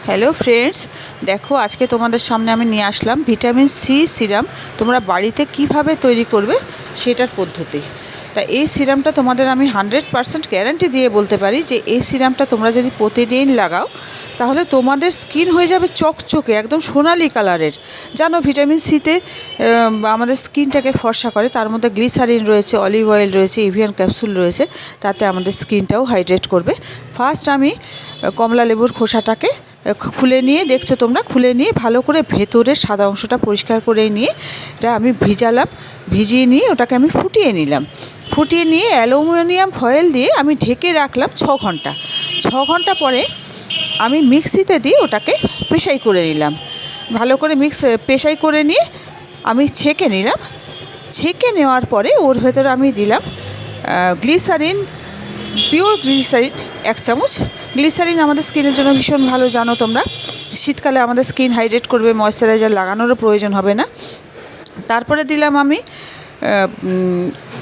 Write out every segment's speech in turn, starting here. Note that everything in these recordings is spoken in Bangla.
হ্যালো ফ্রেন্ডস, দেখো আজকে তোমাদের সামনে আমি নিয়ে আসলাম ভিটামিন সি সিরাম। তোমরা বাড়িতে কিভাবে তৈরি করবে সেটার পদ্ধতি। তা এই সিরামটা তোমাদের আমি 100% গ্যারান্টি দিয়ে বলতে পারি যে এই সিরামটা তোমরা যদি প্রতিদিন লাগাও তাহলে তোমাদের স্কিন হয়ে যাবে চকচকে, একদম সোনালি কালারের। জানো ভিটামিন সিতে আমাদের স্কিনটাকে ফর্সা করে, তার মধ্যে গ্লিসারিন রয়েছে, অলিভ অয়েল রয়েছে, এভিয়ান ক্যাপসুল রয়েছে, তাতে আমাদের স্কিনটাও হাইড্রেট করবে। ফার্স্ট আমি কমলা লেবুর খোসাটাকে খুলে নিয়ে, দেখছো তোমরা, খুলে নিয়ে ভালো করে ভেতরের সাদা অংশটা পরিষ্কার করে নিয়ে এটা আমি ভিজিয়ে নিয়ে ওটাকে আমি ফুটিয়ে নিলাম। ফুটিয়ে নিয়ে অ্যালুমিনিয়াম ফয়েল দিয়ে আমি ঢেকে রাখলাম 6 ঘন্টা। 6 ঘন্টা পরে আমি মিক্সিতে দিয়ে ওটাকে পেশাই করে নিলাম। ভালো করে পেশাই করে নিয়ে আমি ছেঁকে নিলাম। ছেঁকে নেওয়ার পরে ওর ভেতরে আমি দিলাম গ্লিসারিন, পিওর গ্লিসারিন 1 চামচ। গ্লিসারিন আমাদের স্কিনের জন্য ভীষণ ভালো, জানো তোমরা। শীতকালে আমাদের স্কিন হাইড্রেট করবে, ময়েশ্চারাইজার লাগানোরও প্রয়োজন হবে না। তারপরে দিলাম আমি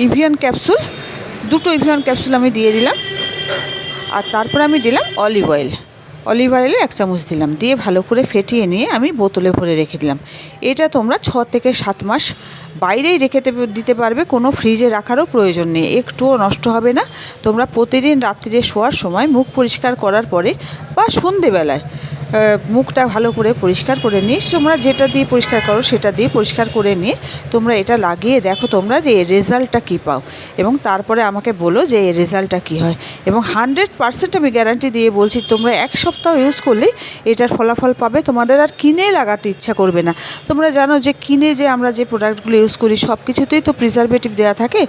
এভিয়ান ক্যাপসুল, 2টো এভিয়ান ক্যাপসুল আমি দিয়ে দিলাম। আর তারপরে আমি দিলাম অলিভ অয়েলে 1 চামচ দিলাম, দিয়ে ভালো করে ফেটিয়ে নিয়ে আমি বোতলে ভরে রেখে দিলাম। এটা তোমরা 6 থেকে 7 মাস বাইরেই রেখে দিতে পারবে, কোনো ফ্রিজে রাখারও প্রয়োজন নেই, একটুও নষ্ট হবে না। তোমরা প্রতিদিন রাত্রিরে শোয়ার সময় মুখ পরিষ্কার করার পরে বা সন্ধেবেলায় মুখটা ভালো করে পরিষ্কার করে নিয়ে, তোমরা যেটা দিয়ে পরিষ্কার করো সেটা দিয়ে পরিষ্কার করে নিয়ে তোমরা এটা লাগিয়ে দেখো তোমরা যে এর রেজাল্টটা কী পাও, এবং তারপরে আমাকে বলো যে এর রেজাল্টটা কী হয়। এবং 100% আমি গ্যারান্টি দিয়ে বলছি, তোমরা 1 সপ্তাহ ইউজ করলেই এটার ফলাফল পাবে, তোমাদের আর কিনে লাগাতে ইচ্ছা করবে না। তোমরা জানো যে কিনে যে আমরা যে প্রোডাক্টগুলো ইউজ করি সব কিছুতেই তো প্রিজারভেটিভ দেওয়া থাকে,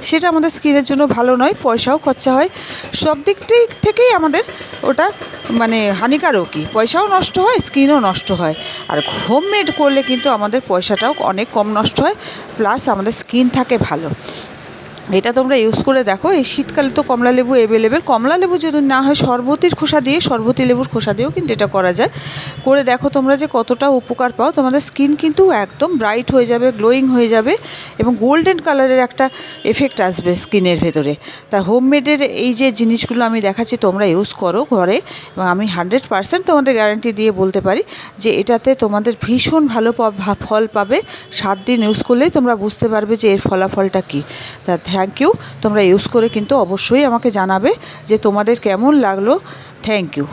সেটা আমাদের স্কিনের জন্য ভালো নয়, পয়সাও খরচা হয়, সব দিক থেকেই আমাদের ওটা মানে হানিকারকই। পয়সাও নষ্ট হয়, স্কিনও নষ্ট হয়। আর হোমমেড করলে কিন্তু আমাদের পয়সাটাও অনেক কম নষ্ট হয়, প্লাস আমাদের স্কিন থাকে ভালো। এটা তোমরা ইউজ করে দেখো। এই শীতকালে তো কমলা লেবু অ্যাভেলেবেল, কমলা লেবু যদি না হয় শরবতী লেবুর খোসা দিয়েও কিন্তু এটা করা যায়। করে দেখো তোমরা যে কতটা উপকার পাও। তোমাদের স্কিন কিন্তু একদম ব্রাইট হয়ে যাবে, গ্লোয়িং হয়ে যাবে, এবং গোল্ডেন কালারের একটা এফেক্ট আসবে স্কিনের ভেতরে। তা হোমমেডের এই যে জিনিসগুলো আমি দেখাচ্ছি তোমরা ইউজ করো ঘরে, এবং আমি 100% তোমাদের গ্যারান্টি দিয়ে বলতে পারি যে এটাতে তোমাদের ভীষণ ভালো ফল পাবে। 7 দিন ইউজ করলেই তোমরা বুঝতে পারবে যে এর ফলাফলটা কী। তা থ্যাংক ইউ, তোমরা ইউজ করে কিন্তু অবশ্যই আমাকে জানাবে যে তোমাদের কেমন লাগলো। Thank you.